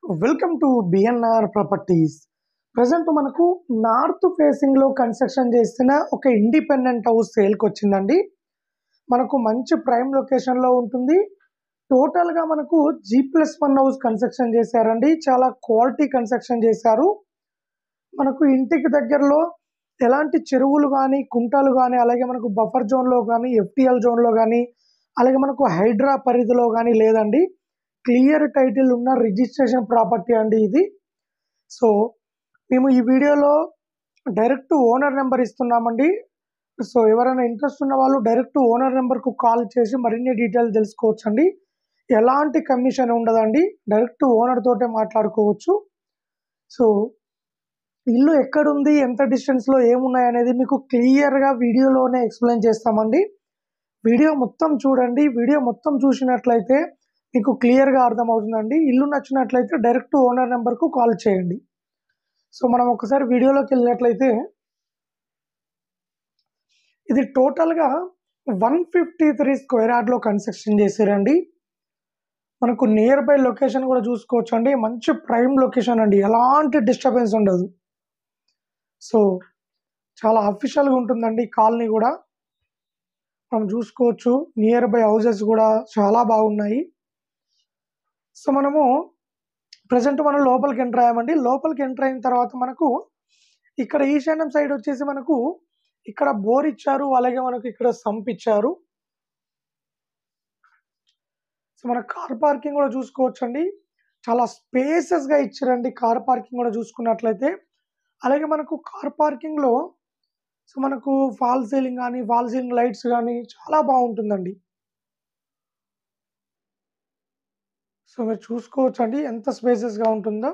Welcome to BNR properties. Present మనకు north facing లో construction చేసిన ఒక ఇండిపెండెంట్ హౌస్ సేల్కి వచ్చిందండి. మనకు మంచి ప్రైమ్ లొకేషన్ లో ఉంటుంది. టోటల్ గా మనకు G+1 హౌస్ కన్స్ట్రక్షన్ చేశారండి. చాలా క్వాలిటీ కన్స్ట్రక్షన్ చేశారు. మనకు ఇంటికి దగ్గరలో ఎలాంటి చెరువులు కానీ కుంటలు కానీ అలాగే మనకు బఫర్ జోన్ లో కానీ FTL జోన్ లో కానీ అలాగే మనకు హైడ్రా పరిధిలో కానీ లేదండి. క్లియర్ టైటిల్ ఉన్న రిజిస్ట్రేషన్ ప్రాపర్టీ అండి ఇది. సో మేము ఈ వీడియోలో డైరెక్ట్ ఓనర్ నెంబర్ ఇస్తున్నామండి. సో ఎవరైనా ఇంట్రెస్ట్ ఉన్న వాళ్ళు డైరెక్ట్ ఓనర్ నెంబర్కు కాల్ చేసి మరిన్ని డీటెయిల్ తెలుసుకోవచ్చండి. ఎలాంటి కమిషన్ ఉండదండి, డైరెక్ట్ ఓనర్ తోటే మాట్లాడుకోవచ్చు. సో ఇల్లు ఎక్కడుంది, ఎంత డిస్టెన్స్లో ఏమున్నాయి అనేది మీకు క్లియర్గా వీడియోలోనే ఎక్స్ప్లెయిన్ చేస్తామండి. వీడియో మొత్తం చూడండి. వీడియో మొత్తం చూసినట్లయితే మీకు క్లియర్గా అర్థమవుతుందండి. ఇల్లు నచ్చినట్లయితే డైరెక్ట్ ఓనర్ నెంబర్కు కాల్ చేయండి. సో మనం ఒకసారి వీడియోలోకి వెళ్ళినట్లయితే ఇది టోటల్గా 153 స్క్వేర్ యార్డ్లో కన్స్ట్రక్షన్ చేశారండి. మనకు నియర్ బై లొకేషన్ కూడా చూసుకోవచ్చు అండి. మంచి ప్రైమ్ లొకేషన్ అండి, ఎలాంటి డిస్టర్బెన్స్ ఉండదు. సో చాలా అఫీషియల్గా ఉంటుందండి కాలనీ కూడా. మనం చూసుకోవచ్చు నియర్ బై హౌసెస్ కూడా చాలా బాగున్నాయి. సో మనము ప్రజెంట్ మనం లోపలికి ఎంటర్ అయ్యామండి. లోపలికి ఎంటర్ అయిన తర్వాత మనకు ఇక్కడ ఈశాన్యం సైడ్ వచ్చేసి మనకు ఇక్కడ బోర్ ఇచ్చారు, అలాగే మనకు ఇక్కడ సంప్ ఇచ్చారు. సో మన కార్ పార్కింగ్ కూడా చూసుకోవచ్చు అండి. చాలా స్పేసెస్గా ఇచ్చారండి కార్ పార్కింగ్ కూడా చూసుకున్నట్లయితే. అలాగే మనకు కార్ పార్కింగ్లో సో మనకు ఫాల్ సీలింగ్ కానీ ఫాల్ సీలింగ్ లైట్స్ కానీ చాలా బాగుంటుందండి. సో మీరు చూసుకోవచ్చు అండి ఎంత స్పేసెస్గా ఉంటుందో.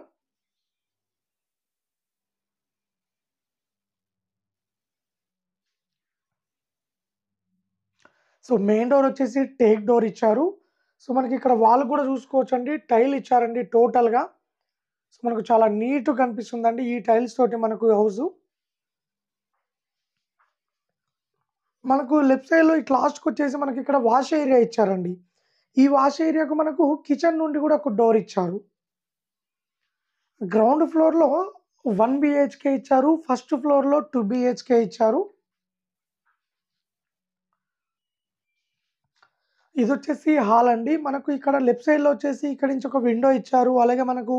సో మెయిన్ డోర్ వచ్చేసి టేక్ డోర్ ఇచ్చారు. సో మనకి ఇక్కడ వాల్ కూడా చూసుకోవచ్చు అండి, టైల్ ఇచ్చారండి టోటల్గా. సో మనకు చాలా నీట్గా కనిపిస్తుందండి ఈ టైల్స్ తోటి మనకు హౌస్. మనకు లెఫ్ట్ సైడ్లో ఈ లాస్ట్కి వచ్చేసి మనకి ఇక్కడ వాష్ ఏరియా ఇచ్చారండి. ఈ వాష్ ఏరియాకు మనకు కిచెన్ నుండి కూడా ఒక డోర్ ఇచ్చారు. గ్రౌండ్ ఫ్లోర్లో 1 BHK ఇచ్చారు, ఫస్ట్ ఫ్లోర్లో 2 BHK ఇచ్చారు. ఇది వచ్చేసి హాల్ అండి. మనకు ఇక్కడ లెఫ్ట్ సైడ్లో వచ్చేసి ఇక్కడ నుంచి ఒక విండో ఇచ్చారు, అలాగే మనకు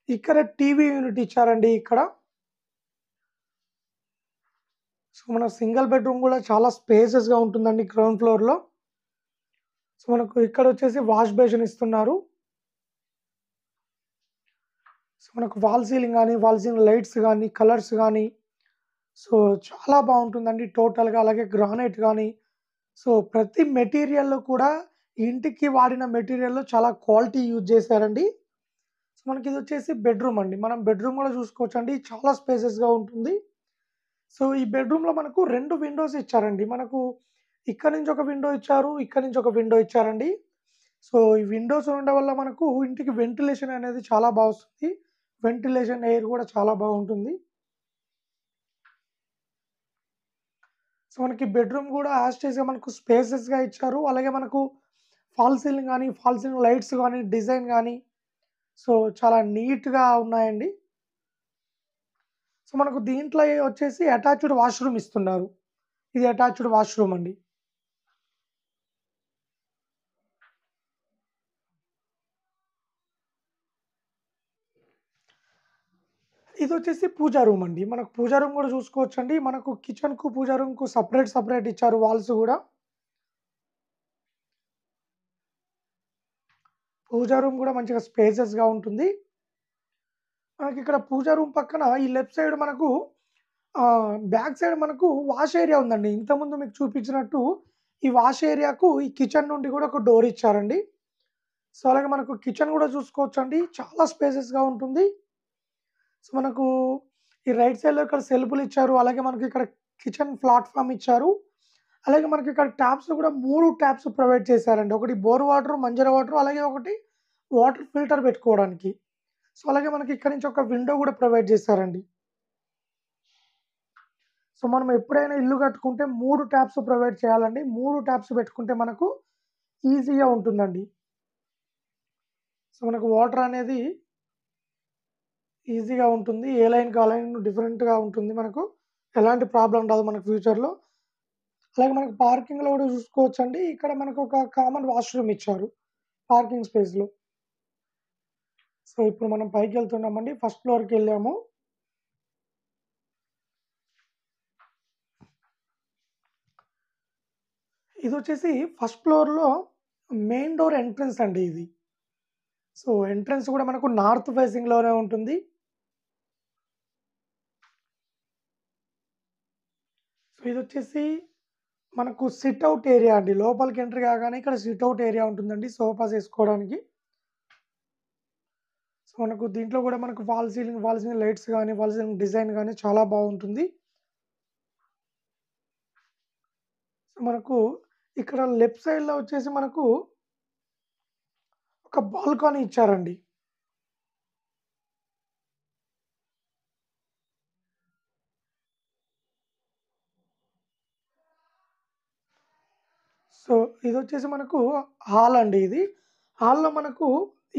ఇక్కడ టీవీ యూనిట్ ఇచ్చారండి ఇక్కడ. సో మన సింగిల్ బెడ్రూమ్ కూడా చాలా స్పేసెస్గా ఉంటుందండి గ్రౌండ్ ఫ్లోర్లో. సో మనకు ఇక్కడ వచ్చేసి వాష్ బేసిన్ ఇస్తున్నారు. సో మనకు వాల్ సీలింగ్ కానీ వాల్ సీలింగ్ లైట్స్ కానీ కలర్స్ కానీ సో చాలా బాగుంటుందండి టోటల్గా. అలాగే గ్రానైట్ కానీ సో ప్రతి మెటీరియల్లో కూడా ఇంటికి వాడిన మెటీరియల్లో చాలా క్వాలిటీ యూజ్ చేశారండి. సో మనకి ఇది వచ్చేసి బెడ్రూమ్ అండి. మనం బెడ్రూమ్ కూడా చూసుకోవచ్చు అండి, చాలా స్పేసెస్గా ఉంటుంది. సో ఈ బెడ్రూమ్లో మనకు 2 విండోస్ ఇచ్చారండి. మనకు ఇక్కడ నుంచి ఒక విండో ఇచ్చారు, ఇక్కడ నుంచి ఒక విండో ఇచ్చారండి. సో ఈ విండోస్ ఉండడం వల్ల మనకు ఇంటికి వెంటిలేషన్ అనేది చాలా బాగా వస్తుంది. వెంటిలేషన్ ఎయిర్ కూడా చాలా బాగుంటుంది. సో మనకి బెడ్రూమ్ కూడా యాస్టేజ్గా మనకు స్పేసెస్గా ఇచ్చారు. అలాగే మనకు ఫాల్ సీలింగ్ కానీ ఫాల్ సీలింగ్ లైట్స్ కానీ డిజైన్ కానీ సో చాలా నీట్గా ఉన్నాయండి. సో మనకు దీంట్లో వచ్చేసి అటాచ్డ్ వాష్రూమ్ ఇస్తున్నారు. ఇది అటాచ్డ్ వాష్రూమ్ అండి. ఇది వచ్చేసి పూజా రూమ్ అండి. మనకు పూజా రూమ్ కూడా చూసుకోవచ్చు అండి. మనకు కిచెన్కు పూజా రూమ్కు సపరేట్ ఇచ్చారు వాల్స్ కూడా. పూజా రూమ్ కూడా మంచిగా స్పేసెస్గా ఉంటుంది. మనకి ఇక్కడ పూజా రూమ్ పక్కన ఈ లెఫ్ట్ సైడ్ మనకు బ్యాక్ సైడ్ మనకు వాష్ ఏరియా ఉందండి. ఇంతకుముందు మీకు చూపించినట్టు ఈ వాష్ ఏరియాకు ఈ కిచెన్ నుండి కూడా ఒక డోర్ ఇచ్చారండి. సో అలాగే మనకు కిచెన్ కూడా చూసుకోవచ్చు అండి, చాలా స్పేసెస్గా ఉంటుంది. సో మనకు ఈ రైట్ సైడ్లో ఇక్కడ సెల్ఫ్లు ఇచ్చారు, అలాగే మనకి ఇక్కడ కిచెన్ ప్లాట్ఫామ్ ఇచ్చారు. అలాగే మనకి ఇక్కడ ట్యాప్స్ కూడా 3 ట్యాప్స్ ప్రొవైడ్ చేశారండి. ఒకటి బోర్ వాటర్, మంజర వాటర్, అలాగే ఒకటి వాటర్ ఫిల్టర్ పెట్టుకోవడానికి. సో అలాగే మనకి ఇక్కడ నుంచి ఒక విండో కూడా ప్రొవైడ్ చేశారండి. సో మనం ఎప్పుడైనా ఇల్లు కట్టుకుంటే 3 ట్యాప్స్ ప్రొవైడ్ చేయాలండి. 3 ట్యాప్స్ పెట్టుకుంటే మనకు ఈజీగా ఉంటుందండి. సో మనకు వాటర్ అనేది ఈజీగా ఉంటుంది. ఏ లైన్‌కి ఆ లైన్ డిఫరెంట్‌గా ఉంటుంది మనకు. ఎలాంటి ప్రాబ్లమ్ రాదు మనకు ఫ్యూచర్‌లో. అలాగే మనకు పార్కింగ్‌లో గూడా చూసుకోవచ్చండి. ఇక్కడ మనకొక కామన్ వాష్‌రూమ్ ఇచ్చారు పార్కింగ్ స్పేస్‌లో. సో, ఇప్పుడు మనం పైకెళ్తున్నామండి. ఫస్ట్ ఫ్లోర్‌కెళ్ళాము. ఇదొచ్చేసి ఫస్ట్ ఫ్లోర్‌లో మెయిన్ డోర్ ఎంట్రన్స్ అండి ఇది. సో, ఎంట్రన్స్ గూడా మనకు నార్త్ ఫేసింగ్‌లోనే ఉంటుంది. సో, ఇదొచ్చేసి మనకు సిట్ ఔట్ ఏరియా అండి. లోపలికి ఎంటర్ కాగానే ఇక్కడ సిట్ ఔట్ ఏరియా ఉంటుందండి సోఫాస్ ఏసుకోవడానికి. సో, మనకు దీంట్లో గూడా మనకు ఫాల్ సీలింగ్ లైట్స్ గాని, ఫాల్ సీలింగ్ డిజైన్ గాని చాలా బావుంటుంది. సో, మనకు ఇక్కడ లెఫ్ట్ సైడ్‌లో వచ్చేసి మనకు ఒక బాల్కనీ ఇచ్చారండి. సో, ఇదొచ్చేసి మనకు హాల్ అండి ఇది. హాల్‌లో మనకు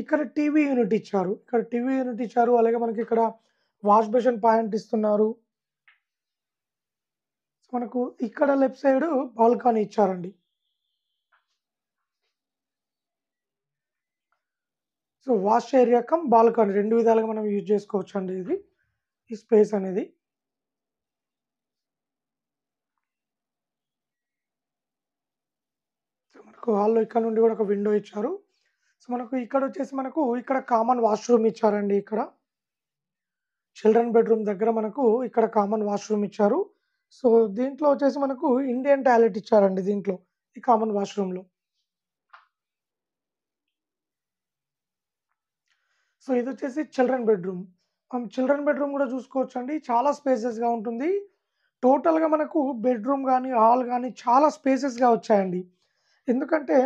ఇక్కడ టీవీ యూనిట్ ఇచ్చారు. ఇక్కడ టీవీ యూనిట్ ఇచ్చారు. అలాగే మనకిక్కడ వాష్ బేసిన్ పాయింట్ ఇస్తున్నారు. సో, మనకు ఇక్కడ లెఫ్ట్ సైడు బాల్కనీ ఇచ్చారండి. So, wash area come balcony 2 విధాలుగా మనం యూజ్ చేసుకోవచ్చండి ఇది. ఈ స్పేస్ అనేది. సో, మనకు హాల్‌లో ఇక్కడ నుండి గూడా ఒక విండో ఇచ్చారు. సో, మనకు ఇక్కడొచ్చేసి మనకు ఇక్కడ కామన్ వాష్‌రూమ్ ఇచ్చారండి ఇక్కడ. చిల్డ్రన్ బెడ్‌రూమ్ దగ్గర మనకు ఇక్కడ కామన్ వాష్‌రూమ్ ఇచ్చారు. సో, దీంట్లో వచ్చేసి మనకు ఇండియన్ టాయిలెట్ ఇచ్చారండి దీంట్లో. ఈ కామన్ వాష్‌రూమ్‌లో. సో, ఇదొచ్చేసి చిల్డ్రన్ బెడ్‌రూమ్. మనం చిల్డ్రన్ బెడ్‌రూమ్ గూడా చూసుకోవచ్చండి. చాలా స్పేసెస్‌గా ఉంటుంది. టోటల్‌గా మనకు బెడ్‌రూమ్ గాని, హాల్ గాని చాలా స్పేసెస్‌గా వచ్చాయండి. ఎందుకంటే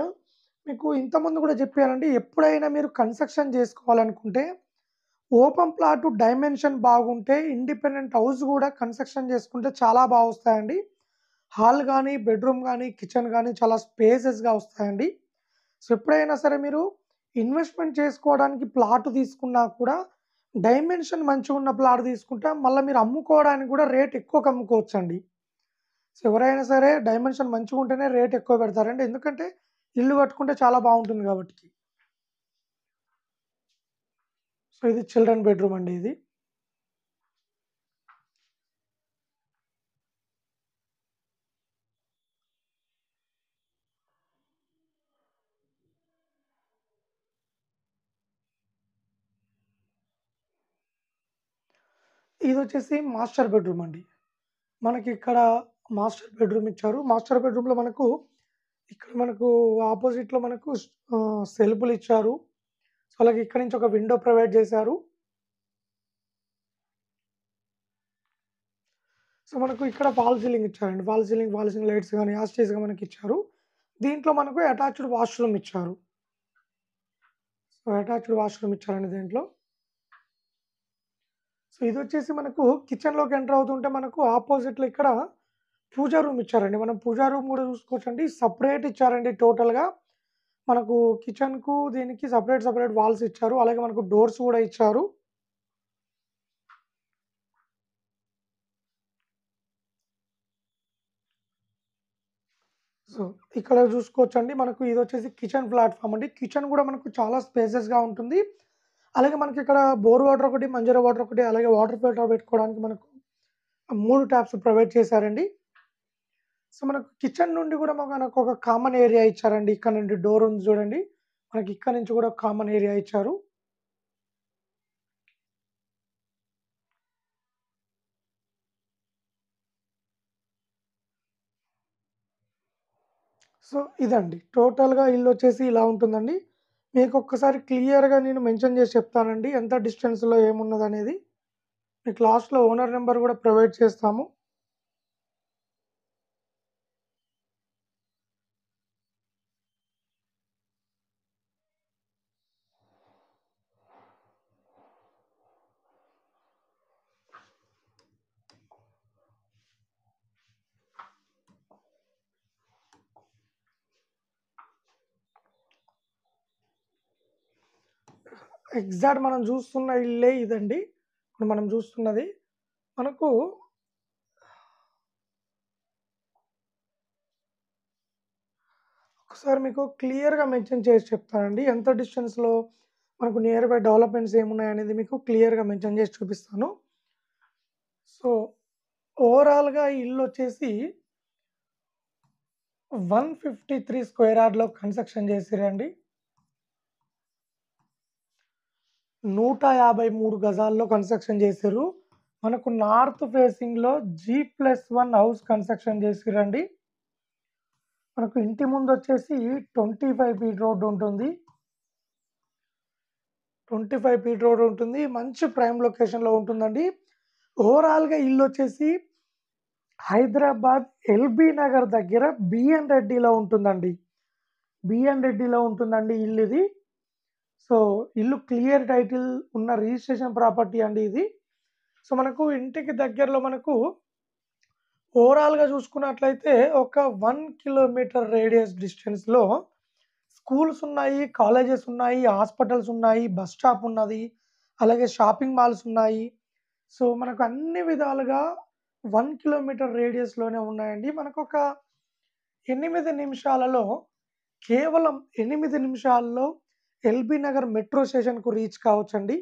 మీకు ఇంతకుముందు గూడా చెప్పానండి. ఎప్పుడైనా మీరు కన్‌స్ట్రక్షన్ జేసుకోవాలనుకుంటే ఓపెన్ ప్లాట్ డైమెన్షన్ బాగుంటే ఇండిపెండెంట్ హౌస్ గూడా కన్‌స్ట్రక్షన్ చేసుకుంటే చాలా వస్తాయండి. హాల్ గాని, బెడ్‌రూమ్ గాని, కిచెన్ గాని చాలా స్పేసెస్‌గా వస్తాయండి. సో, ఎప్పుడైనా సరే మీరు ఇన్వెస్ట్‌మెంట్ చేసుకోవడానికి ప్లాట్ తీసుకున్నా కూడా డైమెన్షన్ మంచిగున్న ప్లాట్ తీసుకుంటే మళ్ళా మీరు అమ్ముకోవడానికి గూడా రేట్ ఎక్కువకి అమ్ముకోవచ్చండి. సో, ఎవరైనా సరే డైమెన్షన్ మంచిగుంటేనే రేట్ ఎక్కువ పెడతారండి. ఎందుకంటే ఇల్లు కట్టుకుంటే చాలా బావుంటుంది గాబట్టికి. సో, ఇది చిల్డ్రన్ బెడ్‌రూమ్ అండి ఇది. ఇదొచ్చేసి మాస్టర్ బెడ్‌రూమ్ అండి. మనకిక్కడ మాస్టర్ బెడ్‌రూమ్ ఇచ్చారు. మాస్టర్ బెడ్‌రూమ్‌లో మనకు ఇక్కడ మనకు అపోజిట్‌లో మనకు సెల్ఫ్‌లిచ్చారు. సో, అలాగే ఇక్కడి నుంచి ఒక విండో ప్రొవైడ్ చేశారు. సో, మనకు ఇక్కడ ఫాల్ సీలింగ్ ఇచ్చారండి. ఫాల్ సీలింగ్ లైట్స్ గాని యాజ్ టీజ్‌గా మనకిచ్చారు. దీంట్లో మనకు అటాచ్డ్ వాష్‌రూమ్ ఇచ్చారు. సో, అటాచ్డ్ వాష్‌రూమ్ ఇచ్చారండి దీంట్లో. సో, ఇదొచ్చేసి మనకు కిచెన్‌లోకి ఎంటర్ అవుతుంటే మనకు అపోజిట్‌లో ఇక్కడ పూజా రూమ్ ఇచ్చారండి. మనం పూజా రూమ్ గూడా చూసుకోవచ్చండి. సెపరేట్ ఇచ్చారండి టోటల్‌గా. మనకు కిచెన్‌కు దీనికి సెపరేట్ వాల్స్ ఇచ్చారు. అలాగే మనకు డోర్స్ గూడా ఇచ్చారు. సో, ఇక్కడ చూసుకోవచ్చండి. మనకు ఇదొచ్చేసి కిచెన్ ప్లాట్‌ఫార్మ్ అండి. కిచెన్ గూడా మనకు చాలా స్పేసెస్‌గా ఉంటుంది. అలాగే మనకిక్కడ బోర్ వాటర్ ఒకటి, మంజీరా వాటర్ ఒకటి, అలాగే వాటర్ ఫిల్టర్ పెట్టుకోవడానికి మనకు 3 టాప్స్ ప్రొవైడ్ చేశారండి. సో, మనకు కిచెన్ నుండి గూడా మనకొక కామన్ ఏరియా ఇచ్చారండి. ఇక్కడ నుండి డోర్ ఉంది చూడండి. మనకి ఇక్కడ నుంచి గూడా కామన్ ఏరియా ఇచ్చారు. సో, ఇదండి. టోటల్‌గా ఇల్లొచ్చేసి ఇలా ఉంటుందండి. మీకొక్కసారి క్లియర్‌గా నేను మెన్షన్ చేసి చెప్తానండి. ఎంత డిస్టెన్స్‌లో ఏమున్నదనేది. మీకు లాస్ట్‌లో ఓనర్ నంబర్ గూడా ప్రొవైడ్ చేస్తాము. ఎగ్జాక్ట్ మనం చూస్తున్న ఇల్లే ఇదండి. ఇప్పుడు మనం చూస్తున్నది మనకు ఒకసారి మీకు క్లియర్‌గా మెన్షన్ చేసి చెప్తానండి. ఎంత డిస్టెన్స్‌లో మనకు నియర్ బై డెవలప్‌మెంట్స్ ఏమున్నాయనేది మీకు క్లియర్‌గా మెన్షన్ చేసి చూపిస్తాను. సో, ఓవరాల్‌గా ఈ ఇల్లొచ్చేసి 153 స్క్వేర్ యార్డ్‌లో కన్‌స్ట్రక్షన్ చేసిర్రండి. 153 గజాల్లో కన్‌స్ట్రక్షన్ చేసిర్రు. మనకు నార్త్ ఫేసింగ్‌లో G+1 హౌస్ కన్‌స్ట్రక్షన్ చేసిర్రండి. మనకు ఇంటి ముందొచ్చేసి 25 ఫీట్ రోడ్ ఉంటుంది. 25 ఫీట్ రోడ్ ఉంటుంది. మంచి ప్రైమ్ లొకేషన్‌లో ఉంటుందండి. ఓవరాల్‌గా ఇల్లొచ్చేసి హైదరాబాద్ ఎల్బీ నగర్ దగ్గర బిఎన్ రెడ్డిలో ఉంటుందండి. బిఎన్ రెడ్డిలో ఉంటుందండి ఇల్లిది. సో, ఇల్లు క్లియర్ టైటిల్ ఉన్న రిజిస్ట్రేషన్ ప్రాపర్టీ అండి ఇది. సో, మనకు ఇంటికి దగ్గరలో మనకు ఓవరాల్‌గా చూసుకున్నట్లయితే ఒక 1 కిలోమీటర్ రేడియస్ డిస్టెన్స్‌లో స్కూల్స్ ఉన్నాయి, కాలేజెస్ ఉన్నాయి, హాస్పిటల్స్ ఉన్నాయి, బస్ స్టాప్ ఉన్నది. అలాగే షాపింగ్ మాల్స్ ఉన్నాయి. సో, మనకు అన్ని విధాలుగా 1 కిలోమీటర్ రేడియస్‌లోనే ఉన్నాయండి. మనకొక 8 నిమిషాలలో కేవలం 8 నిమిషాల్లో ఎల్బీ నగర్ మెట్రో స్టేషన్‌కు రీచ్ కావచ్చండి.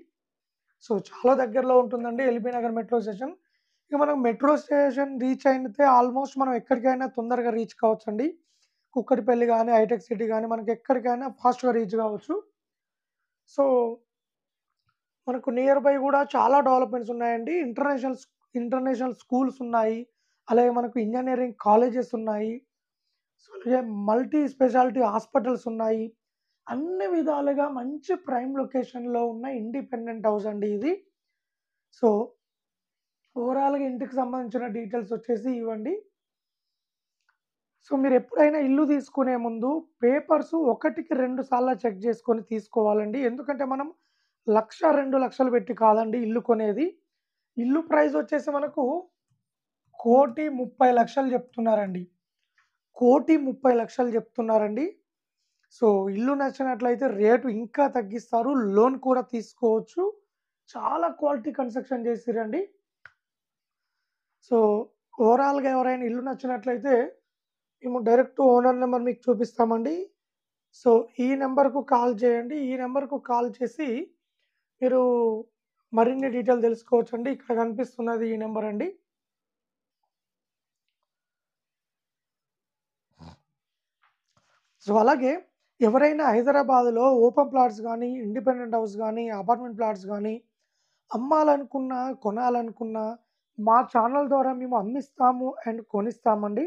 సో, చాలా దగ్గరలో ఉంటుందండి ఎల్బీ నగర్ మెట్రో స్టేషన్. ఇక మనం మెట్రో స్టేషన్ రీచ్ అయితే ఆల్మోస్ట్ మనం ఎక్కడికైనా తొందరగా రీచ్ కావచ్చండి. కుక్కటిపల్లి గాని, హైటెక్ సిటీ గాని మనకెక్కడికైనా ఫాస్ట్‌గా రీచ్ కావచ్చు. సో, మనకు నియర్ బై గూడా చాలా డెవలప్‌మెంట్స్ ఉన్నాయండి. ఇంటర్నేషనల్ స్కూల్స్ ఉన్నాయి. అలాగే మనకు ఇంజినీరింగ్ కాలేజెస్ ఉన్నాయి. సో, అలాగే మల్టీ స్పెషాలిటీ హాస్పిటల్స్ ఉన్నాయి. అన్ని విధాలుగా మంచి ప్రైమ్ లొకేషన్‌లో ఉన్న ఇండిపెండెంట్ హౌస్ అండి ఇది. సో, ఓవరాల్‌గా ఇంటికి సంబంధించిన డీటెయిల్స్ వచ్చేసి ఇవ్వండి. సో, మీరెప్పుడైనా ఇల్లు తీసుకునే ముందు పేపర్స్ ఒకటికి 2 సార్లు చెక్ చేసుకొని తీసుకోవాలండి. ఎందుకంటే మనం 1,00,000, 2,00,000 పెట్టి కాదండి ఇల్లు కొనేది. ఇల్లు ప్రైస్ వచ్చేసి మనకు 1,30,00,000 చెప్తున్నారండి. 1,30,00,000 చెప్తున్నారండి. సో, ఇల్లు నచ్చినట్లయితే రేటు ఇంకా తగ్గిస్తారు. లోన్ కూడా తీసుకోవచ్చు. చాలా క్వాలిటీ కన్‌స్ట్రక్షన్ చేసిర్రండి. సో, ఓవరాల్‌గా ఎవరైనా ఇల్లు నచ్చినట్లయితే మేము డైరెక్ట్ ఓనర్ నెంబర్ మీకు చూపిస్తామండి. సో, ఈ నంబర్‌కు కాల్ చేయండి. ఈ నంబర్‌కు కాల్ చేసి మీరు మరిన్ని డీటెయిల్ తెలుసుకోవచ్చండి. ఇక్కడ కనిపిస్తున్నది ఈ నంబర్ అండి. సో, అలాగే ఎవరైనా హైదరాబాద్‌లో ఓపెన్ ప్లాట్స్ గానీ, ఇండిపెండెంట్ హౌస్ గానీ, అపార్ట్మెంట్ ప్లాట్స్ గానీ అమ్మాలనుకున్నా, కొనాలనుకున్నా మా ఛానల్ ద్వారా మేము అమ్మిస్తాము అండ్ కొనిస్తామండి.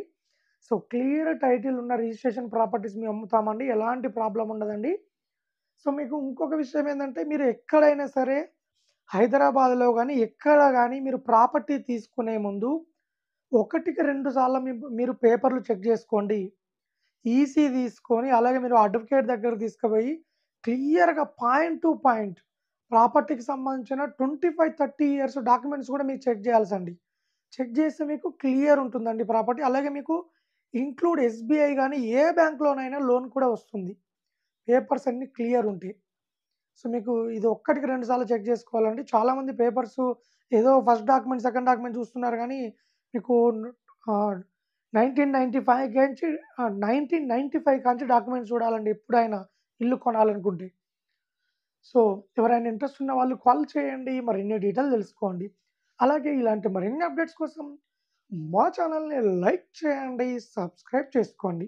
సో, క్లియర్ టైటిల్ ఉన్న రిజిస్ట్రేషన్ ప్రాపర్టీస్ మేము అమ్ముతామండి. ఎలాంటి ప్రాబ్లమ్ ఉండదండి. సో, మీకు ఇంకొక విషయం ఏందంటే మీరు ఎక్కడైనా సరే హైదరాబాద్‌లో గానీ, ఎక్కడ గానీ మీరు ప్రాపర్టీ తీసుకునే ముందు ఒకటికి 2 సార్లు మీరు పేపర్‌లు చెక్ జేసుకోండి. ఈసీ తీసుకొని అలాగే మీరు అడ్వకేట్ దగ్గరకు తీసుకుపోయి క్లియర్‌గా పాయింట్ టు పాయింట్ ప్రాపర్టీకి సంబంధించిన 25, 30 ఇయర్స్ డాక్యుమెంట్స్ కూడా మీరు చెక్ చేయాల్సండి. చెక్ చేస్తే మీకు క్లియర్ ఉంటుందండి ప్రాపర్టీ. అలాగే మీకు ఇంక్లూడ్ ఎస్‌బీఐ గాని ఏ బ్యాంక్‌లోనైనా లోన్ కూడా వస్తుంది. పేపర్స్ అన్నీ క్లియర్ ఉంటాయి. సో, మీకు ఇది ఒక్కటికి 2 సార్లు చెక్ చేసుకోవాలండి. చాలామంది పేపర్స్ ఏదో ఫస్ట్ డాక్యుమెంట్, సెకండ్ డాక్యుమెంట్ చూస్తున్నారు గానీ మీకు ఆహ్, 1995 కాంచి డాక్యుమెంట్స్ చూడాలండి ఎప్పుడైనా ఇల్లు కొనాలనుకుంటే. సో, ఎవరైనా ఇంట్రెస్ట్ ఉన్న వాళ్ళు కాల్ చేయండి. మరిన్ని డీటెయిల్ తెలుసుకోండి. అలాగే ఇలాంటి మరిన్ని అప్డేట్స్ కోసం మా ఛానల్‌ని లైక్ చేయండి, సబ్స్క్రైబ్ చేసుకోండి.